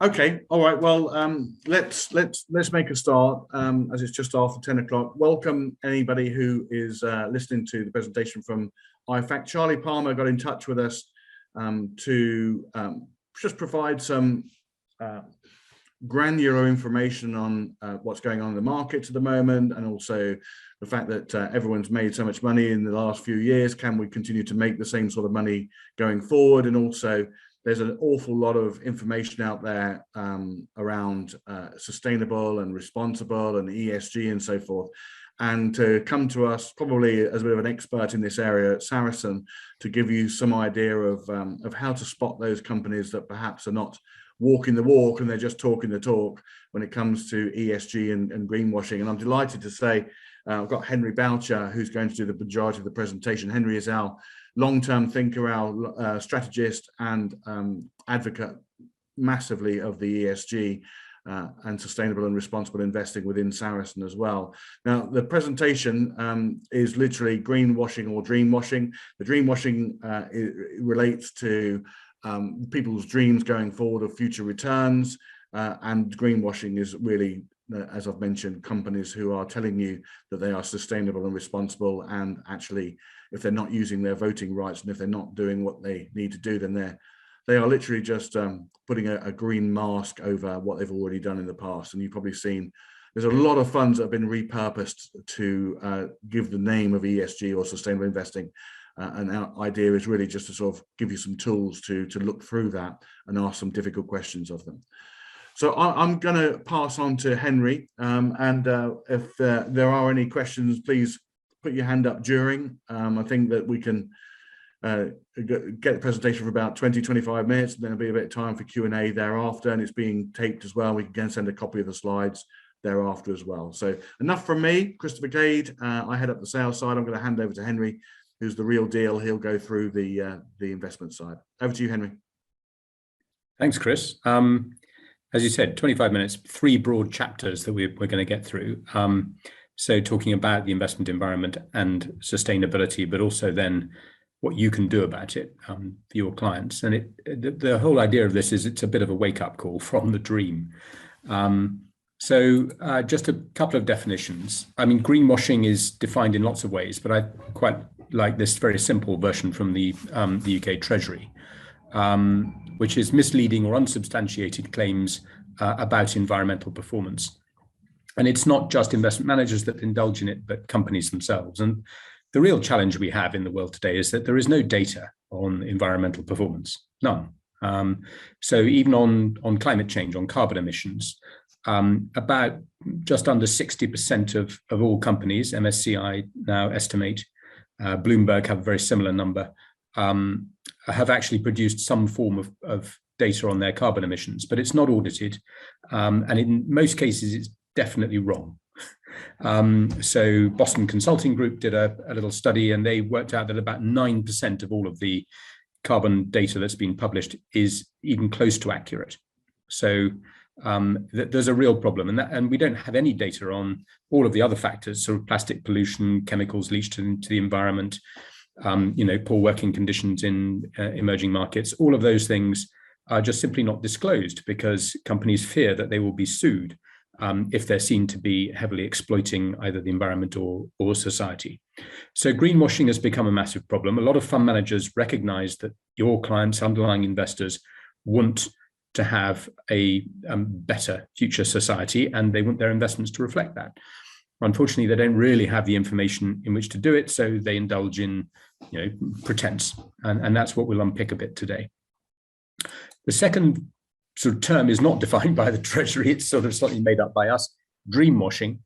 Okay, all right. Well, let's make a start. As it's just after 10 o'clock. Welcome anybody who is listening to the presentation from IFAC. Charlie Palmer got in touch with us to just provide some granular information on what's going on in the markets at the moment, and also the fact that everyone's made so much money in the last few years. Can we continue to make the same sort of money going forward? And also, there's an awful lot of information out there around sustainable and responsible and ESG and so forth. And to come to us, probably as a bit of an expert in this area at Sarasin, to give you some idea of how to spot those companies that perhaps are not walking the walk and they're just talking the talk when it comes to ESG and greenwashing. And I'm delighted to say I've got Henry Boucher, who's going to do the majority of the presentation. Henry is our long-term thinker, our strategist and advocate massively of the ESG and sustainable and responsible investing within Sarasin as well. Now, the presentation is literally greenwashing or dreamwashing. The dreamwashing relates to people's dreams going forward of future returns, and greenwashing is really, as I've mentioned, companies who are telling you that they are sustainable and responsible, and actually, if they're not using their voting rights and if they're not doing what they need to do, then they are literally just putting a green mask over what they've already done in the past. And you've probably seen there's a lot of funds that have been repurposed to give the name of ESG or sustainable investing. And our idea is really just to sort of give you some tools to look through that and ask some difficult questions of them. So I'm going to pass on to Henry, and if there are any questions, please put your hand up during. I think that we can get the presentation for about 20-25 minutes, and then there'll be a bit of time for Q&A thereafter, and it's being taped as well. We can send a copy of the slides thereafter as well. So enough from me, Christopher Cade. I head up the sales side. I'm going to hand over to Henry, who's the real deal. He'll go through the investment side. Over to you, Henry. Thanks, Chris. As you said, 25 minutes, 3 broad chapters that we're going to get through. So talking about the investment environment and sustainability, but also then what you can do about it for your clients. And the whole idea of this is it's a bit of a wake-up call from the dream. So just a couple of definitions. I mean, greenwashing is defined in lots of ways, but I quite like this very simple version from the UK Treasury, which is misleading or unsubstantiated claims about environmental performance. And it's not just investment managers that indulge in it, but companies themselves. And the real challenge we have in the world today is that there is no data on environmental performance, none. So even on climate change, on carbon emissions, about just under 60% of all companies, MSCI now estimate, Bloomberg have a very similar number, have actually produced some form of data on their carbon emissions, but it's not audited. And in most cases, it's definitely wrong. So Boston Consulting Group did a little study, and they worked out that about 9% of all of the carbon data that's been published is even close to accurate. So there's a real problem, and we don't have any data on all of the other factors, sort of plastic pollution, chemicals leached into the environment, poor working conditions in emerging markets. All of those things are just simply not disclosed because companies fear that they will be sued if they're seen to be heavily exploiting either the environment or society. So greenwashing has become a massive problem. A lot of fund managers recognize that your clients, underlying investors, want to have a better future society, and they want their investments to reflect that. Unfortunately, they don't really have the information in which to do it, so they indulge in pretense, and that's what we'll unpick a bit today. The second sort of term is not defined by the Treasury, it's sort of slightly made up by us, dreamwashing,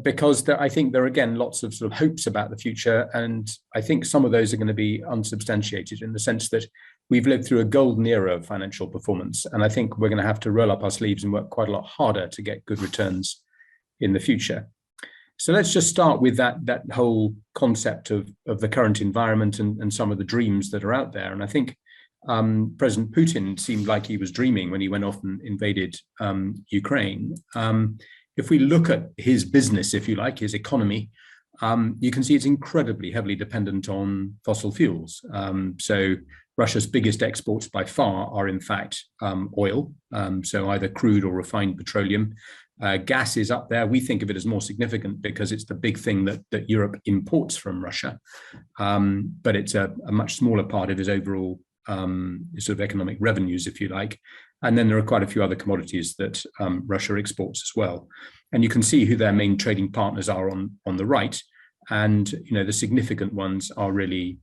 because I think there are, again, lots of sort of hopes about the future, and I think some of those are going to be unsubstantiated in the sense that we've lived through a golden era of financial performance, and I think we're going to have to roll up our sleeves and work quite a lot harder to get good returns in the future. So let's just start with that whole concept of the current environment and some of the dreams that are out there. And I think President Putin seemed like he was dreaming when he went off and invaded Ukraine. If we look at his business, if you like, his economy, you can see it's incredibly heavily dependent on fossil fuels. So Russia's biggest exports by far are in fact oil, so either crude or refined petroleum. Gas is up there. We think of it as more significant because it's the big thing that Europe imports from Russia, but it's a much smaller part of its overall sort of economic revenues, if you like. And then there are quite a few other commodities that Russia exports as well. And you can see who their main trading partners are on the right. And the significant ones are really,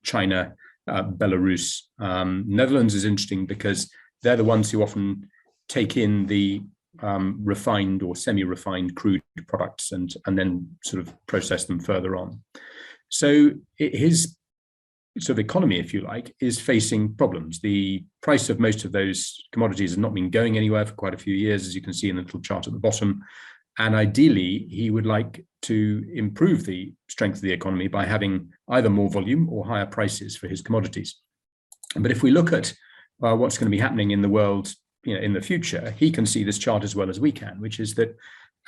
China, Belarus. Netherlands is interesting because they're the ones who often take in the refined or semi-refined crude products and then sort of process them further on. So his sort of economy, if you like, is facing problems. The price of most of those commodities has not been going anywhere for quite a few years, as you can see in the little chart at the bottom. And ideally, he would like to improve the strength of the economy by having either more volume or higher prices for his commodities. But if we look at what's going to be happening in the world in the future, he can see this chart as well as we can, which is that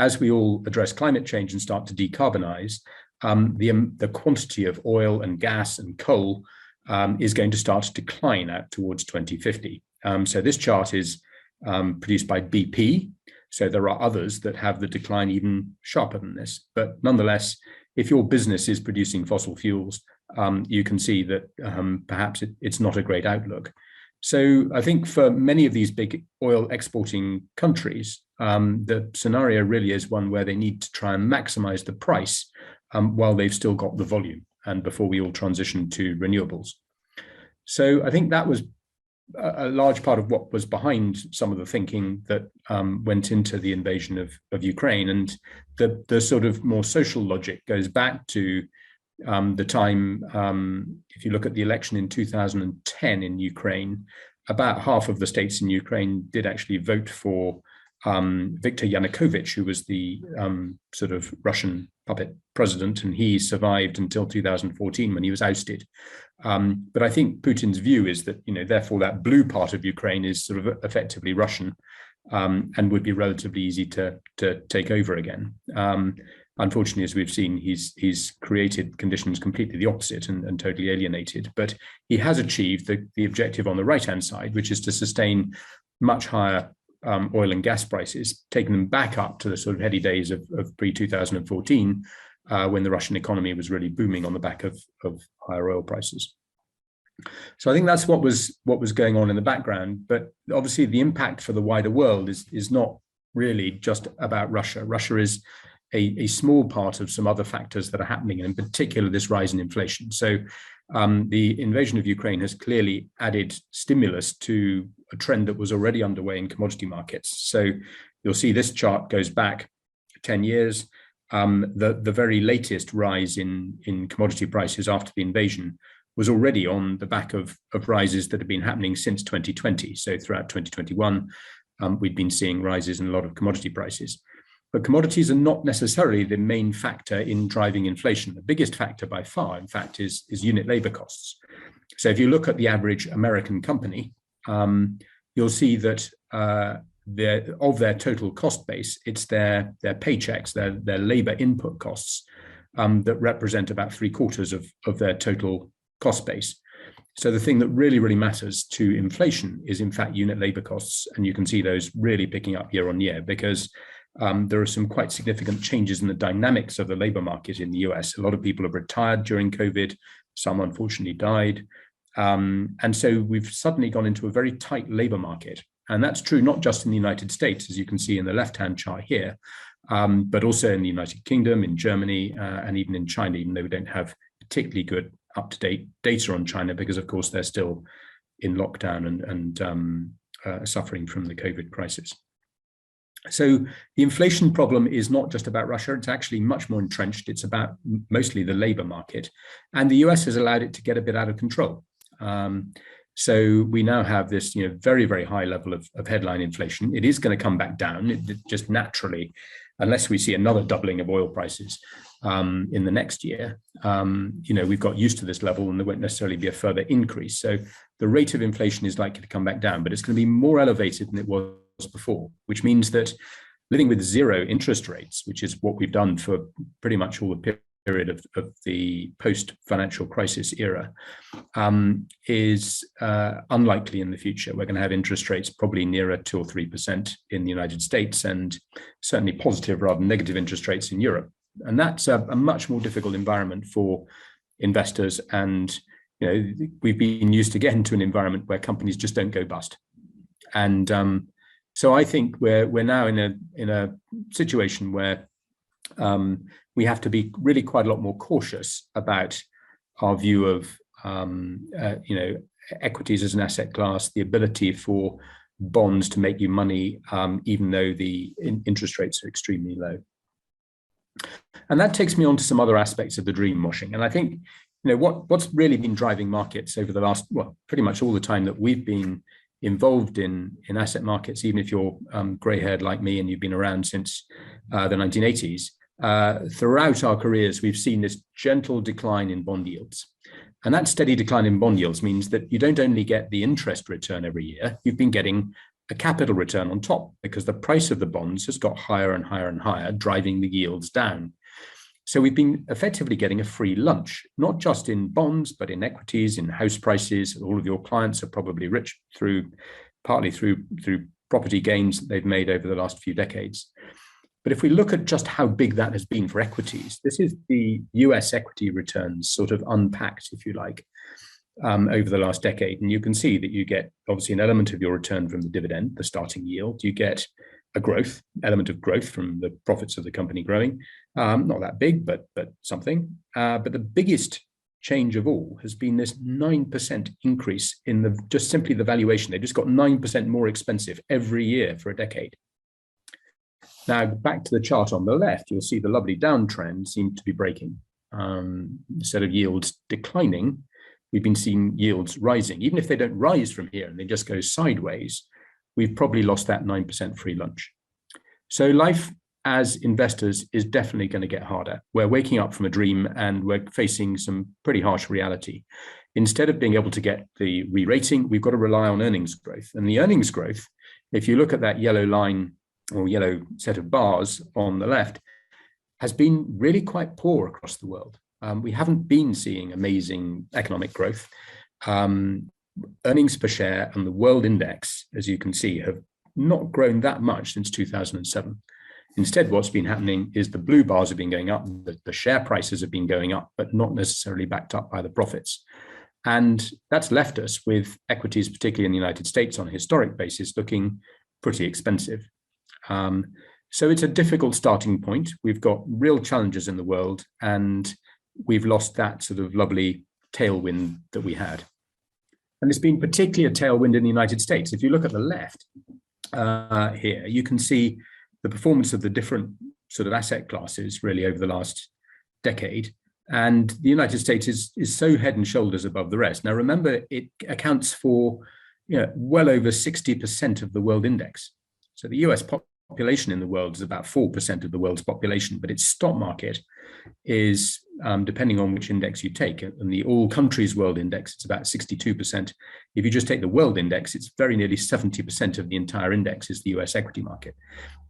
as we all address climate change and start to decarbonize, the quantity of oil and gas and coal is going to start to decline out towards 2050. So this chart is produced by BP. So there are others that have the decline even sharper than this. But nonetheless, if your business is producing fossil fuels, you can see that perhaps it's not a great outlook. So I think for many of these big oil exporting countries, the scenario really is one where they need to try and maximize the price while they've still got the volume and before we all transition to renewables. So I think that was a large part of what was behind some of the thinking that went into the invasion of Ukraine. And the sort of more social logic goes back to the time, if you look at the election in 2010 in Ukraine, about half of the states in Ukraine did actually vote for Viktor Yanukovych, who was the sort of Russian puppet president, and he survived until 2014 when he was ousted. But I think Putin's view is that, therefore that blue part of Ukraine is sort of effectively Russian and would be relatively easy to take over again. Unfortunately, as we've seen, he's created conditions completely the opposite and totally alienated. But he has achieved the objective on the right-hand side, which is to sustain much higher oil and gas prices, taking them back up to the sort of heady days of pre-2014, when the Russian economy was really booming on the back of higher oil prices. So I think that's what was going on in the background. But obviously, the impact for the wider world is not really just about Russia. Russia is a small part of some other factors that are happening, and in particular, this rise in inflation. So the invasion of Ukraine has clearly added stimulus to a trend that was already underway in commodity markets. So you'll see this chart goes back 10 years. The very latest rise in commodity prices after the invasion was already on the back of rises that have been happening since 2020. So throughout 2021, we've been seeing rises in a lot of commodity prices. But commodities are not necessarily the main factor in driving inflation. The biggest factor by far, in fact, is unit labor costs. So if you look at the average American company, you'll see that of their total cost base, it's their paychecks, their labor input costs that represent about 3/4 of their total cost base. So the thing that really, really matters to inflation is, in fact, unit labor costs. And you can see those really picking up year on year because there are some quite significant changes in the dynamics of the labor market in the US. A lot of people have retired during COVID. Some unfortunately died. And so we've suddenly gone into a very tight labor market. And that's true not just in the United States, as you can see in the left-hand chart here, but also in the United Kingdom, in Germany, and even in China, even though we don't have particularly good up-to-date data on China, because of course they're still in lockdown and suffering from the COVID crisis. So the inflation problem is not just about Russia, it's actually much more entrenched. It's about mostly the labor market. And the US has allowed it to get a bit out of control. So we now have this very, very high level of headline inflation. It is going to come back down. It just naturally, unless we see another doubling of oil prices in the next year, we've got used to this level and there won't necessarily be a further increase. So the rate of inflation is likely to come back down, but it's going to be more elevated than it was before, which means that living with zero interest rates, which is what we've done for pretty much all the period of the post-financial crisis era is unlikely in the future. We're going to have interest rates probably nearer 2 or 3% in the United States, and certainly positive rather than negative interest rates in Europe. And that's a much more difficult environment for investors. And we've been used again to an environment where companies just don't go bust. And so I think we're now in a situation where we have to be really quite a lot more cautious about our view of equities as an asset class, the ability for bonds to make you money, even though the interest rates are extremely low. And that takes me on to some other aspects of the dream washing. And I think what's really been driving markets over the last, pretty much all the time that we've been involved in asset markets, even if you're grey-haired like me and you've been around since the 1980s, throughout our careers, we've seen this gentle decline in bond yields. And that steady decline in bond yields means that you don't only get the interest return every year, you've been getting a capital return on top, because the price of the bonds has got higher and higher and higher, driving the yields down. So we've been effectively getting a free lunch, not just in bonds, but in equities, in house prices. All of your clients are probably rich partly through property gains that they've made over the last few decades. But if we look at just how big that has been for equities, this is the US equity returns sort of unpacked, if you like, over the last decade. And you can see that you get obviously an element of your return from the dividend, the starting yield. You get a element of growth from the profits of the company growing. Not that big, but something. But the biggest change of all has been this 9% increase in just simply the valuation. They just got 9% more expensive every year for a decade. Now, back to the chart on the left, you'll see the lovely downtrend seems to be breaking. Instead of yields declining, we've been seeing yields rising. Even if they don't rise from here and they just go sideways, we've probably lost that 9% free lunch. So life as investors is definitely going to get harder. We're waking up from a dream and we're facing some pretty harsh reality. Instead of being able to get the re-rating, we've got to rely on earnings growth. And the earnings growth, if you look at that yellow line or yellow set of bars on the left, has been really quite poor across the world. We haven't been seeing amazing economic growth. Earnings per share and the world index, as you can see, have not grown that much since 2007. Instead, what's been happening is the blue bars have been going up, the share prices have been going up, but not necessarily backed up by the profits. And that's left us with equities, particularly in the United States on a historic basis, looking pretty expensive. So it's a difficult starting point. We've got real challenges in the world, and we've lost that sort of lovely tailwind that we had. And it's been particularly a tailwind in the United States. If you look at the left here, you can see the performance of the different sort of asset classes really over the last decade. And the United States is so head and shoulders above the rest. Now, remember, it accounts for well over 60% of the world index. So the US population in the world is about 4% of the world's population, but its stock market is, depending on which index you take, and the all countries world index, it's about 62%. If you just take the world index, it's very nearly 70% of the entire index is the US equity market.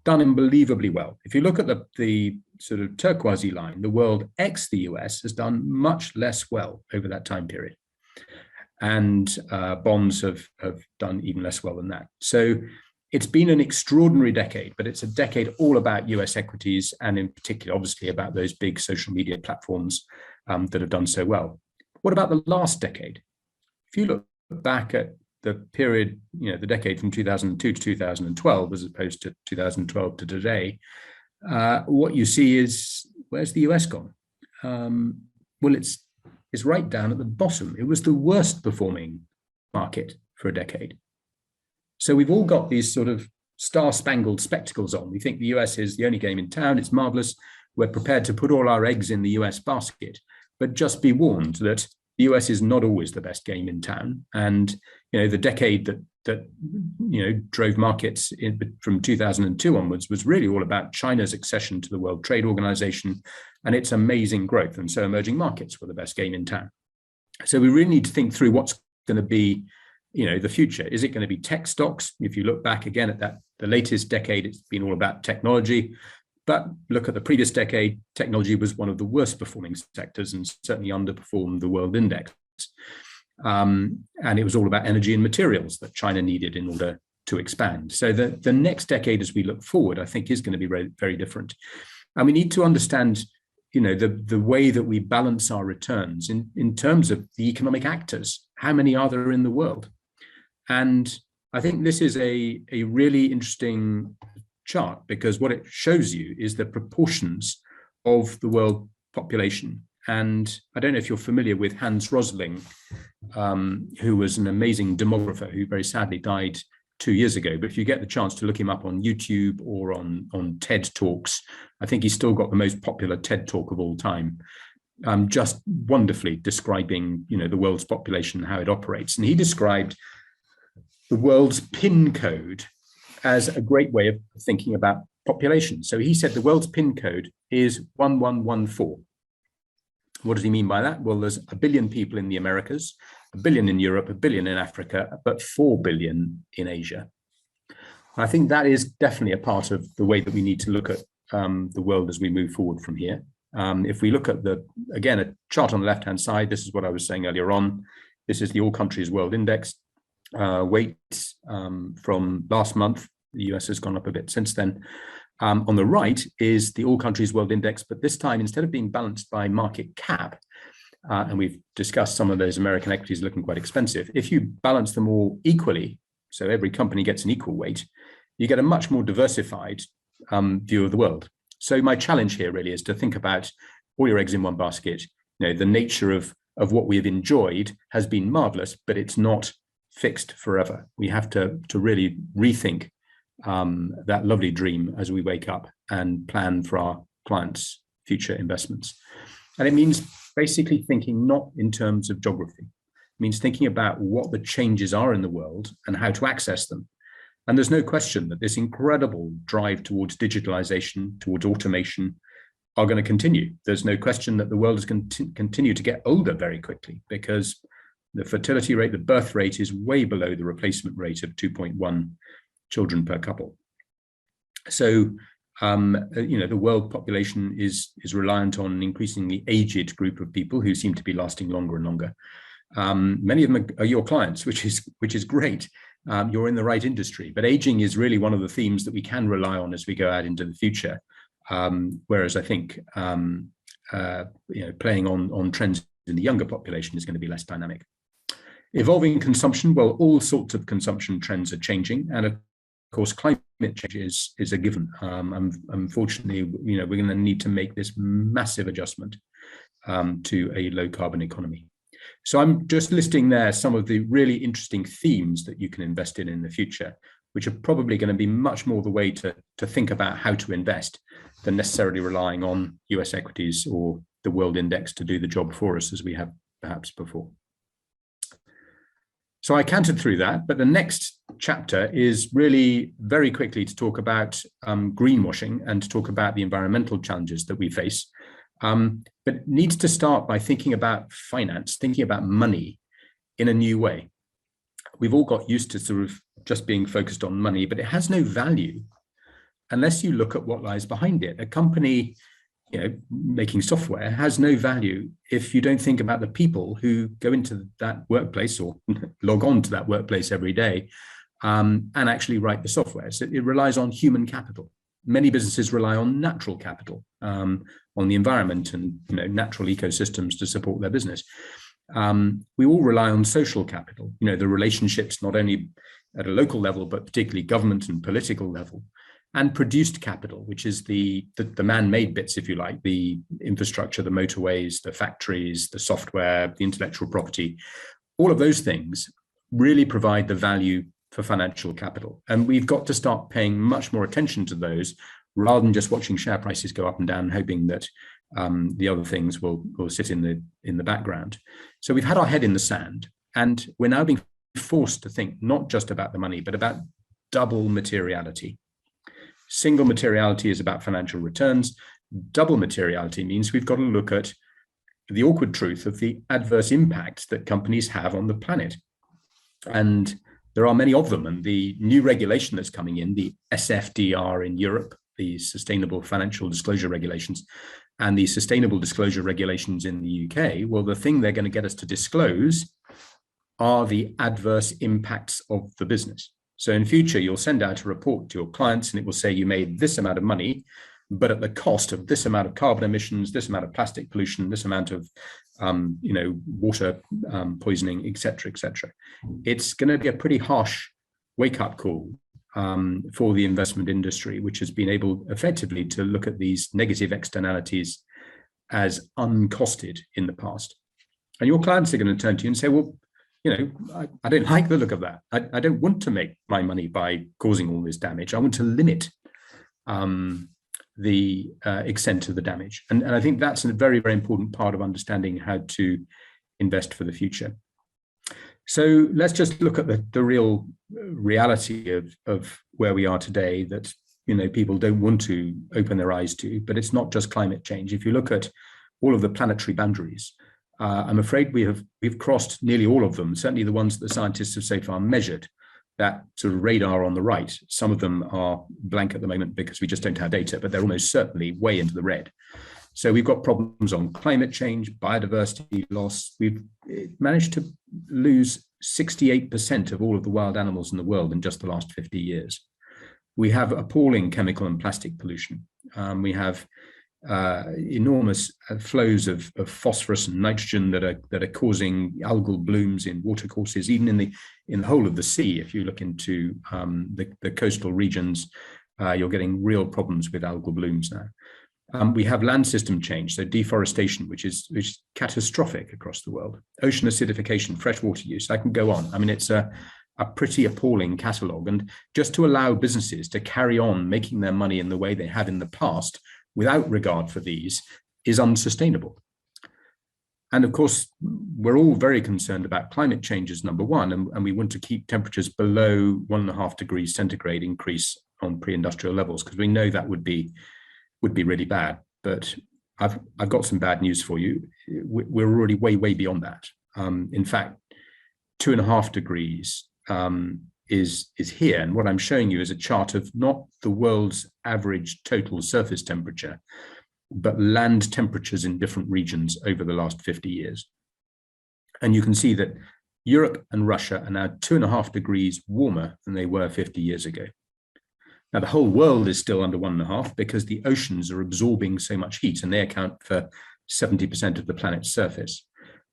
Done unbelievably well. If you look at the sort of turquoisey line, the world ex the US has done much less well over that time period. And bonds have done even less well than that. So it's been an extraordinary decade, but it's a decade all about US equities, and in particular, obviously, about those big social media platforms that have done so well. What about the last decade? If you look back at the period, the decade from 2002 to 2012, as opposed to 2012 to today, what you see is, where's the US gone? Well, it's right down at the bottom. It was the worst performing market for a decade. So we've all got these sort of star-spangled spectacles on. We think the US is the only game in town. It's marvelous. We're prepared to put all our eggs in the US basket, but just be warned that the US is not always the best game in town. And the decade that drove markets from 2002 onwards was really all about China's accession to the World Trade Organization and its amazing growth. And so emerging markets were the best game in town. So we really need to think through what's going to be the future. Is it going to be tech stocks? If you look back again at the latest decade, it's been all about technology. But look at the previous decade, technology was one of the worst performing sectors and certainly underperformed the world index. And it was all about energy and materials that China needed in order to expand. So the next decade, as we look forward, I think is going to be very, very different. And we need to understand, the way that we balance our returns in terms of the economic actors. How many are there in the world? And I think this is a really interesting chart, because what it shows you is the proportions of the world population. And I don't know if you're familiar with Hans Rosling, who was an amazing demographer who very sadly died 2 years ago. But if you get the chance to look him up on YouTube or on TED Talks, I think he's still got the most popular TED Talk of all time, just wonderfully describing, the world's population and how it operates. And he described the world's PIN code as a great way of thinking about population. So he said the world's PIN code is 1114. What does he mean by that? Well, there's 1 billion people in the Americas, 1 billion in Europe, 1 billion in Africa, but 4 billion in Asia. I think that is definitely a part of the way that we need to look at the world as we move forward from here. If we look at again, a chart on the left-hand side, this is what I was saying earlier on. This is the All Countries World Index weights from last month. The US has gone up a bit since then. On the right is the All Countries World Index, but this time, instead of being balanced by market cap, and we've discussed some of those American equities looking quite expensive, if you balance them all equally, so every company gets an equal weight, you get a much more diversified view of the world. So my challenge here really is to think about all your eggs in one basket. The nature of what we have enjoyed has been marvelous, but it's not fixed forever. We have to really rethink that lovely dream as we wake up and plan for our clients' future investments. And it means basically thinking not in terms of geography. It means thinking about what the changes are in the world and how to access them. And there's no question that this incredible drive towards digitalization, towards automation, are going to continue. There's no question that the world is going to continue to get older very quickly, because the fertility rate, the birth rate, is way below the replacement rate of 2.1 children per couple. So, the world population is reliant on an increasingly aged group of people who seem to be lasting longer and longer. Many of them are your clients, which is great. You're in the right industry, but aging is really one of the themes that we can rely on as we go out into the future. Whereas I think playing on trends in the younger population is going to be less dynamic. Evolving consumption, well, all sorts of consumption trends are changing, and of course, climate change is a given. Unfortunately, we're going to need to make this massive adjustment to a low carbon economy. So I'm just listing there some of the really interesting themes that you can invest in the future, which are probably going to be much more the way to think about how to invest than necessarily relying on US equities or the world index to do the job for us as we have perhaps before. So I cantered through that, but the next chapter is really very quickly to talk about greenwashing and to talk about the environmental challenges that we face. But it needs to start by thinking about finance, thinking about money in a new way. We've all got used to sort of just being focused on money, but it has no value unless you look at what lies behind it. A company, making software has no value if you don't think about the people who go into that workplace or log on to that workplace every day and actually write the software. So it relies on human capital. Many businesses rely on natural capital, on the environment and natural ecosystems to support their business. We all rely on social capital, the relationships not only at a local level, but particularly government and political level, and produced capital, which is the man-made bits, if you like, the infrastructure, the motorways, the factories, the software, the intellectual property. All of those things really provide the value for financial capital. And we've got to start paying much more attention to those rather than just watching share prices go up and down, hoping that the other things will sit in the background. So we've had our head in the sand, and we're now being forced to think not just about the money, but about double materiality. Single materiality is about financial returns. Double materiality means we've got to look at the awkward truth of the adverse impacts that companies have on the planet. And there are many of them. And the new regulation that's coming in, the SFDR in Europe, the Sustainable Financial Disclosure Regulations and the Sustainable Disclosure Regulations in the UK, well, the thing they're going to get us to disclose are the adverse impacts of the business. So in future, you'll send out a report to your clients and it will say you made this amount of money, but at the cost of this amount of carbon emissions, this amount of plastic pollution, this amount of water poisoning, et cetera, et cetera. It's going to be a pretty harsh wake-up call for the investment industry, which has been able effectively to look at these negative externalities as uncosted in the past. And your clients are going to turn to you and say, well, I don't like the look of that. I don't want to make my money by causing all this damage. I want to limit the extent of the damage. And I think that's a very, very important part of understanding how to invest for the future. So let's just look at the real reality of where we are today that, people don't want to open their eyes to, but it's not just climate change. If you look at all of the planetary boundaries, I'm afraid we've crossed nearly all of them, certainly the ones that the scientists have so far measured, that sort of radar on the right. Some of them are blank at the moment because we just don't have data, but they're almost certainly way into the red. So we've got problems on climate change, biodiversity loss. We've managed to lose 68% of all of the wild animals in the world in just the last 50 years. We have appalling chemical and plastic pollution. We have enormous flows of phosphorus and nitrogen that are causing algal blooms in watercourses, even in the whole of the sea. If you look into the coastal regions, you're getting real problems with algal blooms now. We have land system change, so deforestation, which is catastrophic across the world. Ocean acidification, freshwater use. I can go on. I mean, it's a pretty appalling catalogue. And just to allow businesses to carry on making their money in the way they have in the past, without regard for these, is unsustainable. And of course, we're all very concerned about climate change as number one, and we want to keep temperatures below 1.5 degrees centigrade increase on pre-industrial levels, because we know that would be really bad. But I've got some bad news for you. We're already way beyond that. In fact, 2.5 degrees is here. And what I'm showing you is a chart of not the world's average total surface temperature, but land temperatures in different regions over the last 50 years. And you can see that Europe and Russia are now 2.5 degrees warmer than they were 50 years ago. Now, the whole world is still under 1.5 because the oceans are absorbing so much heat and they account for 70% of the planet's surface.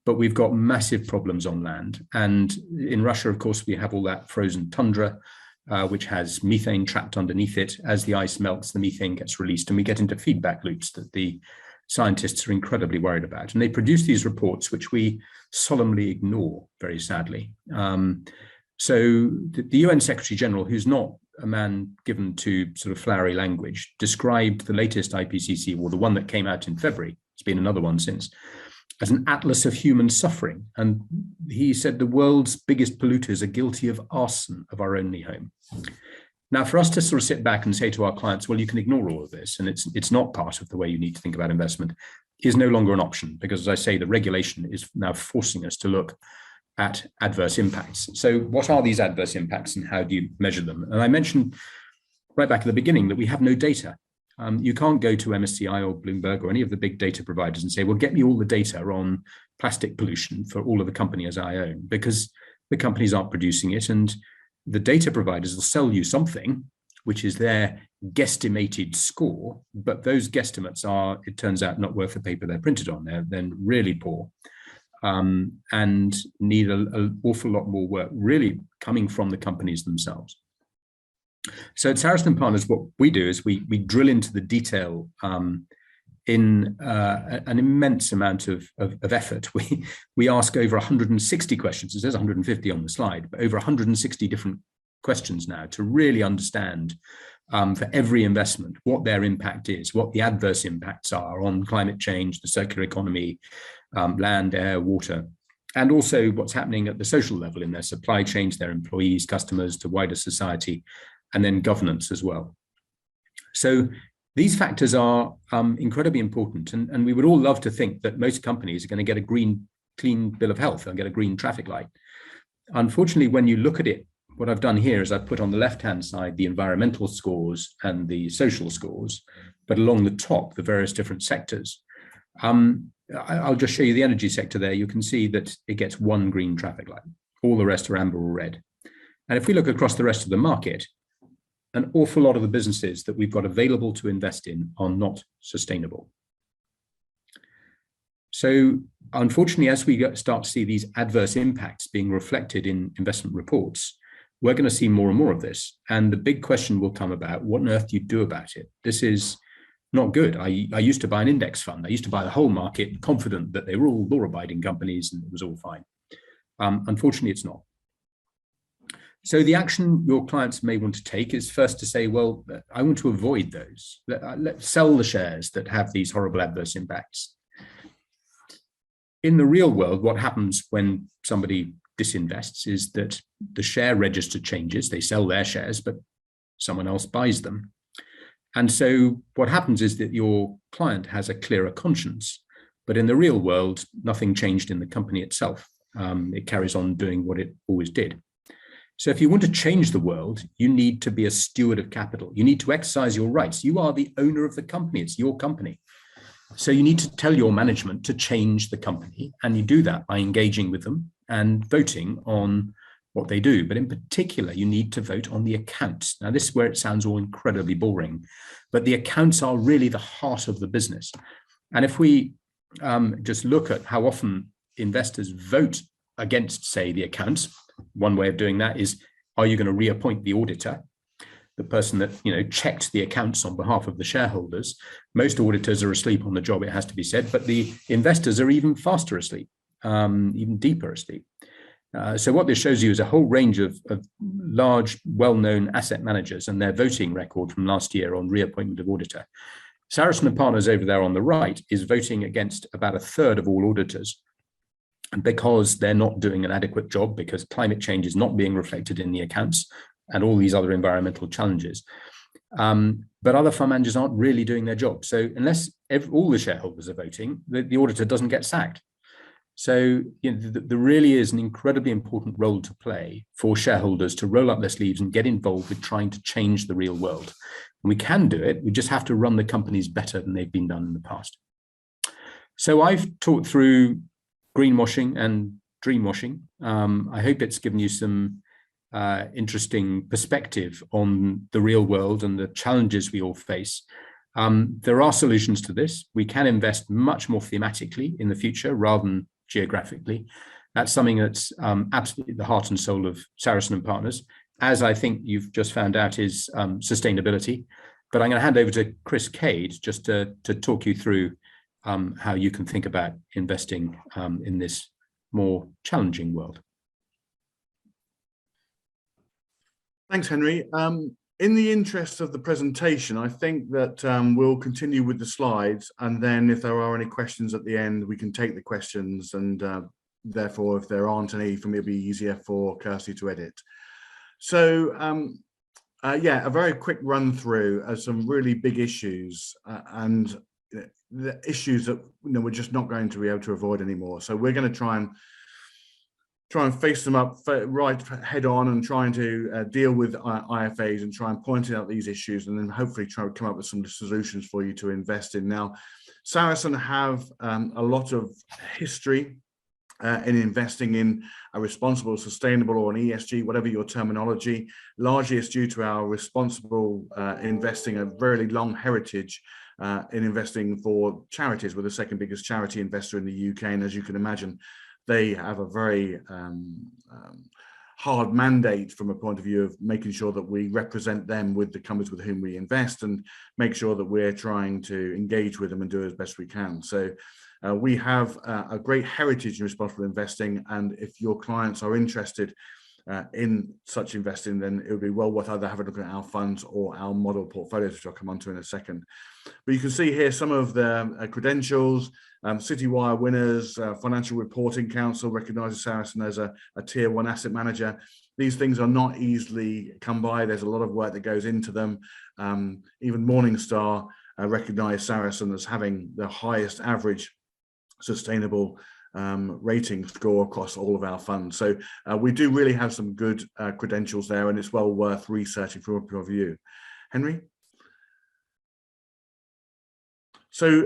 But we've got massive problems on land. And in Russia, of course, we have all that frozen tundra, which has methane trapped underneath it. As the ice melts, the methane gets released, and we get into feedback loops that the scientists are incredibly worried about. And they produce these reports, which we solemnly ignore, very sadly. So the UN Secretary General, who's not a man given to sort of flowery language, described the latest IPCC, or the one that came out in February, it's been another one since, as an atlas of human suffering. And he said the world's biggest polluters are guilty of arson of our only home. Now, for us to sort of sit back and say to our clients, well, you can ignore all of this, and it's not part of the way you need to think about investment, is no longer an option, because as I say, the regulation is now forcing us to look at adverse impacts. So what are these adverse impacts and how do you measure them? And I mentioned right back at the beginning that we have no data. You can't go to MSCI or Bloomberg or any of the big data providers and say, well, get me all the data on plastic pollution for all of the companies I own, because the companies aren't producing it. And the data providers will sell you something, which is their guesstimated score. But those guesstimates are, it turns out, not worth the paper they're printed on. They're really poor and need an awful lot more work really coming from the companies themselves. So at Sarasin Partners, what we do is we drill into the detail in an immense amount of effort. We ask over 160 questions. It says 150 on the slide, but over 160 different questions now to really understand for every investment what their impact is, what the adverse impacts are on climate change, the circular economy, land, air, water, and also what's happening at the social level in their supply chains, their employees, customers, to wider society, and then governance as well. So these factors are incredibly important. And we would all love to think that most companies are going to get a green, clean bill of health and get a green traffic light. Unfortunately, when you look at it what I've done here is I've put on the left-hand side the environmental scores and the social scores, but along the top, the various different sectors. I'll just show you the energy sector there. You can see that it gets one green traffic light. All the rest are amber or red. And if we look across the rest of the market, an awful lot of the businesses that we've got available to invest in are not sustainable. So unfortunately, as we start to see these adverse impacts being reflected in investment reports, we're going to see more and more of this. And the big question will come about, what on earth do you do about it? This is not good. I used to buy an index fund. I used to buy the whole market, confident that they were all law-abiding companies and it was all fine. Unfortunately, it's not. So the action your clients may want to take is first to say, well, I want to avoid those. Let's sell the shares that have these horrible adverse impacts. In the real world, what happens when somebody disinvests is that the share register changes. They sell their shares, but someone else buys them. And so what happens is that your client has a clearer conscience, but in the real world, nothing changed in the company itself. It carries on doing what it always did. So if you want to change the world, you need to be a steward of capital. You need to exercise your rights. You are the owner of the company. It's your company. So you need to tell your management to change the company. And you do that by engaging with them and voting on what they do. But in particular, you need to vote on the accounts. Now, this is where it sounds all incredibly boring, but the accounts are really the heart of the business. And if we just look at how often investors vote against, say, the accounts, one way of doing that is, are you going to reappoint the auditor, the person that checked the accounts on behalf of the shareholders? Most auditors are asleep on the job, it has to be said, but the investors are even faster asleep, even deeper asleep. So what this shows you is a whole range of large, well-known asset managers and their voting record from last year on reappointment of auditor. Sarasin and Partners over there on the right is voting against about a third of all auditors, because they're not doing an adequate job, because climate change is not being reflected in the accounts and all these other environmental challenges. But other fund managers aren't really doing their job. So unless all the shareholders are voting, the auditor doesn't get sacked. So there really is an incredibly important role to play for shareholders to roll up their sleeves and get involved with trying to change the real world. And we can do it. We just have to run the companies better than they've been done in the past. So I've talked through greenwashing and dreamwashing. I hope it's given you some interesting perspective on the real world and the challenges we all face. There are solutions to this. We can invest much more thematically in the future rather than geographically. That's something that's absolutely the heart and soul of Sarasin and Partners, as I think you've just found out is sustainability. But I'm going to hand over to Chris Cade just to talk you through how you can think about investing in this more challenging world. Thanks, Henry. In the interest of the presentation, I think that we'll continue with the slides, and then if there are any questions at the end, we can take the questions, and therefore, if there aren't any, for me, it'll be easier for Kirsty to edit. So, yeah, a very quick run through of some really big issues and the issues that we're just not going to be able to avoid anymore. So we're going to try and face them up right head on and trying to deal with IFAs and try and point out these issues, and then hopefully try to come up with some solutions for you to invest in. Now, Sarasin have a lot of history in investing in a responsible, sustainable, or an ESG, whatever your terminology. Largely it's due to our responsible investing, a very long heritage in investing for charities. We're the second biggest charity investor in the UK, and as you can imagine, they have a very hard mandate from a point of view of making sure that we represent them with the companies with whom we invest and make sure that we're trying to engage with them and do as best we can. So we have a great heritage in responsible investing, and if your clients are interested in such investing, then it would be well worth either having a look at our funds or our model portfolios, which I'll come on to in a second. But you can see here some of the credentials. Citywire winners, Financial Reporting Council recognises Sarasin as a tier 1 asset manager. These things are not easily come by. There's a lot of work that goes into them. Even Morningstar recognised Sarasin as having the highest average sustainable rating score across all of our funds. So we do really have some good credentials there, and it's well worth researching from a review. Henry? So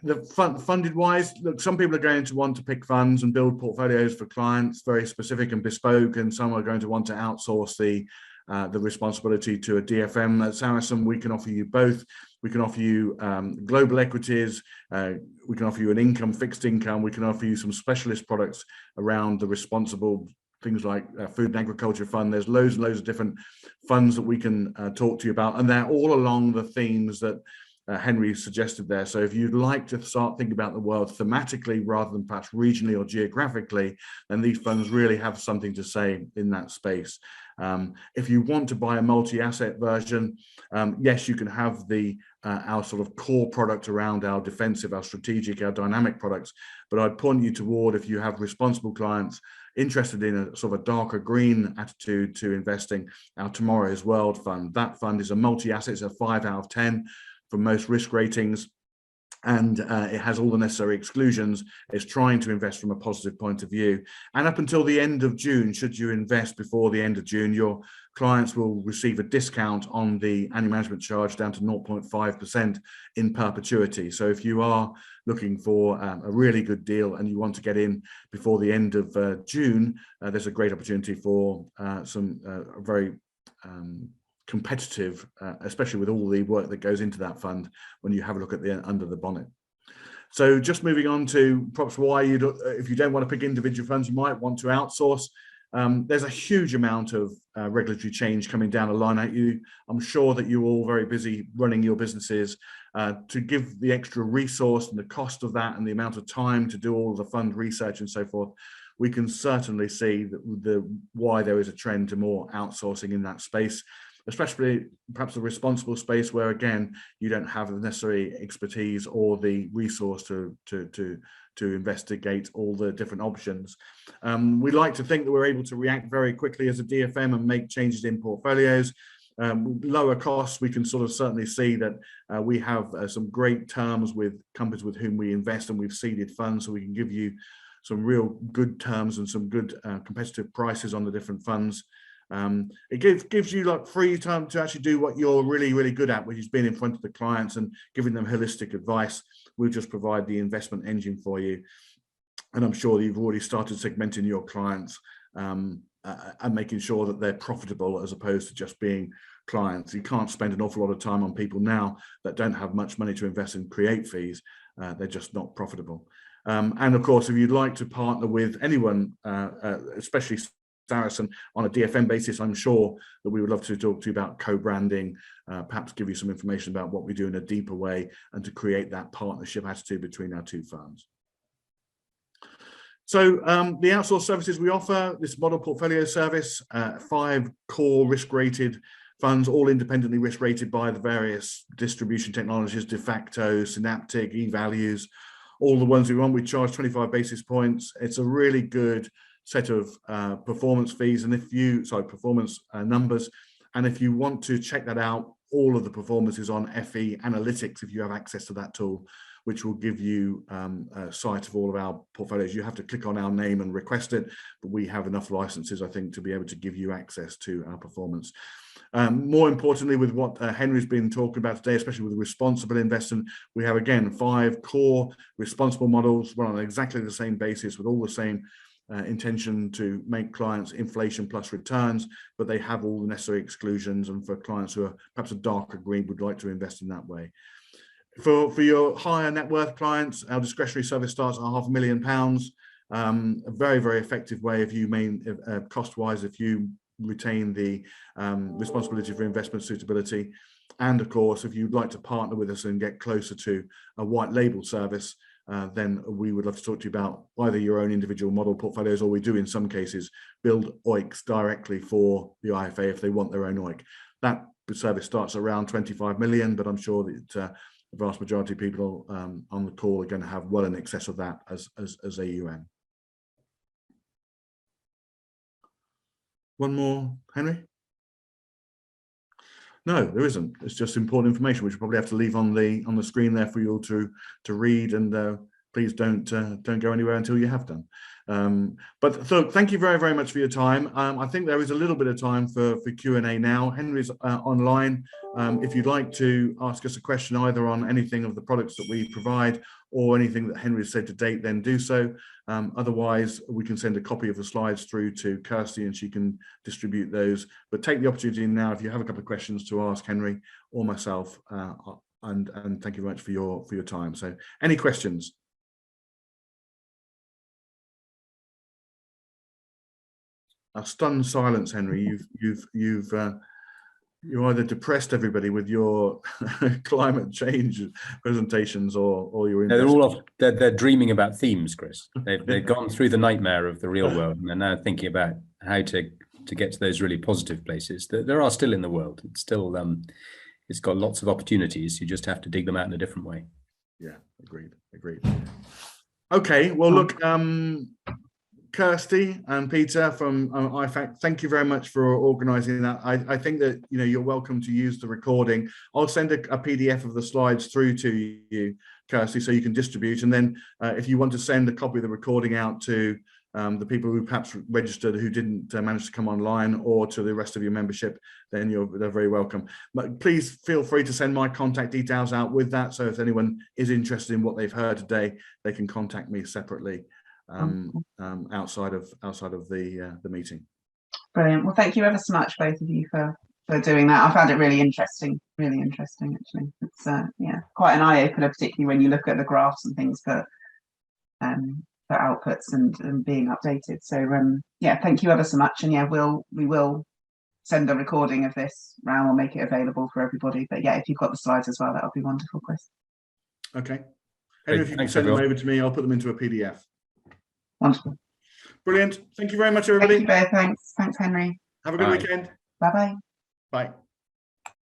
the funded wise, look, some people are going to want to pick funds and build portfolios for clients, very specific and bespoke, and some are going to want to outsource the responsibility to a DFM. At Sarasin, we can offer you both. We can offer you global equities, we can offer you an income, fixed income, we can offer you some specialist products around the responsible things like food and agriculture fund. There's loads and loads of different funds that we can talk to you about, and they're all along the themes that Henry suggested there. So if you'd like to start thinking about the world thematically rather than perhaps regionally or geographically, then these funds really have something to say in that space. If you want to buy a multi-asset version, yes, you can have our sort of core product around our defensive, our strategic, our dynamic products. But I'd point you toward, if you have responsible clients interested in a sort of a darker green attitude to investing, our Tomorrow's World fund. That fund is a multi-asset, it's a 5 out of 10 for most risk ratings, and it has all the necessary exclusions. It's trying to invest from a positive point of view. And up until the end of June, should you invest before the end of June, your clients will receive a discount on the annual management charge down to 0.5% in perpetuity. So if you are looking for a really good deal and you want to get in before the end of June, there's a great opportunity for some very competitive, especially with all the work that goes into that fund when you have a look at the under the bonnet. So just moving on to perhaps why if you don't want to pick individual funds, you might want to outsource. There's a huge amount of regulatory change coming down the line at you. I'm sure that you're all very busy running your businesses. To give the extra resource and the cost of that and the amount of time to do all the fund research and so forth, we can certainly see why there is a trend to more outsourcing in that space, especially perhaps the responsible space where, again, you don't have the necessary expertise or the resource to investigate all the different options. We like to think that we're able to react very quickly as a DFM and make changes in portfolios. Lower costs, we can sort of certainly see that we have some great terms with companies with whom we invest, and we've seeded funds, so we can give you some real good terms and some good competitive prices on the different funds. It gives you like free time to actually do what you're really, really good at, which is being in front of the clients and giving them holistic advice. We'll just provide the investment engine for you. And I'm sure you've already started segmenting your clients and making sure that they're profitable as opposed to just being clients. You can't spend an awful lot of time on people now that don't have much money to invest and create fees. They're just not profitable. And of course, if you'd like to partner with anyone, especially Sarasin on a DFM basis, I'm sure that we would love to talk to you about co-branding, perhaps give you some information about what we do in a deeper way, and to create that partnership attitude between our two firms. So the outsourced services we offer, this model portfolio service, 5 core risk-rated funds, all independently risk-rated by the various distribution technologies, de facto, synaptic, e-values, all the ones we want. We charge 25 basis points. It's a really good set of performance fees, and performance numbers. And if you want to check that out, all of the performance is on FE Analytics if you have access to that tool, which will give you a sight of all of our portfolios. You have to click on our name and request it, but we have enough licenses, I think, to be able to give you access to our performance. More importantly, with what Henry's been talking about today, especially with responsible investing, we have, again, 5 core responsible models run on exactly the same basis with all the same intention to make clients inflation plus returns, but they have all the necessary exclusions, and for clients who are perhaps a darker green would like to invest in that way. For your higher net worth clients, our discretionary service starts at £500,000. A very, very effective way if you cost-wise, if you retain the responsibility for investment suitability. And of course, if you'd like to partner with us and get closer to a white label service, then we would love to talk to you about either your own individual model portfolios, or we do in some cases build OICs directly for the IFA if they want their own OIC. That service starts around 25 million, but I'm sure that the vast majority of people on the call are going to have well in excess of that as AUM. One more, Henry? No, there isn't. It's just important information which you probably have to leave on the screen there for you all to read and please don't go anywhere until you have done. But so thank you very, very much for your time. I think there is a little bit of time for Q&A now. Henry's online. If you'd like to ask us a question either on anything of the products that we provide or anything that Henry's said to date, then do so. Otherwise, we can send a copy of the slides through to Kirsty and she can distribute those. But take the opportunity now if you have a couple of questions to ask Henry or myself. And thank you very much for your time. So, any questions? A stunned silence, Henry. You've you either depressed everybody with your climate change presentations or your. No, they're all off. They're dreaming about themes, Chris. They've gone through the nightmare of the real world and they're now thinking about how to get to those really positive places that there are still in the world. It's still it's got lots of opportunities. You just have to dig them out in a different way. Yeah, agreed. Okay, well, look, Kirsty and Peter from IFAC, thank you very much for organising that. I think that you're welcome to use the recording. I'll send a PDF of the slides through to you, Kirsty, so you can distribute. And then if you want to send a copy of the recording out to the people who perhaps registered who didn't manage to come online, or to the rest of your membership, then they're very welcome. But please feel free to send my contact details out with that. So if anyone is interested in what they've heard today, they can contact me separately. Outside of the meeting. Brilliant. Well, thank you ever so much, both of you, for doing that. I found it really interesting actually. It's quite an eye opener, particularly when you look at the graphs and things for outputs and being updated. So thank you ever so much. And we will send a recording of this round. We'll make it available for everybody. But if you've got the slides as well, that'll be wonderful, Chris. Okay. And if you can send them over to me, I'll put them into a PDF. Wonderful. Brilliant. Thank you very much, everybody. Thank you both. Thanks, Henry. Have a good weekend. Bye-bye. Bye.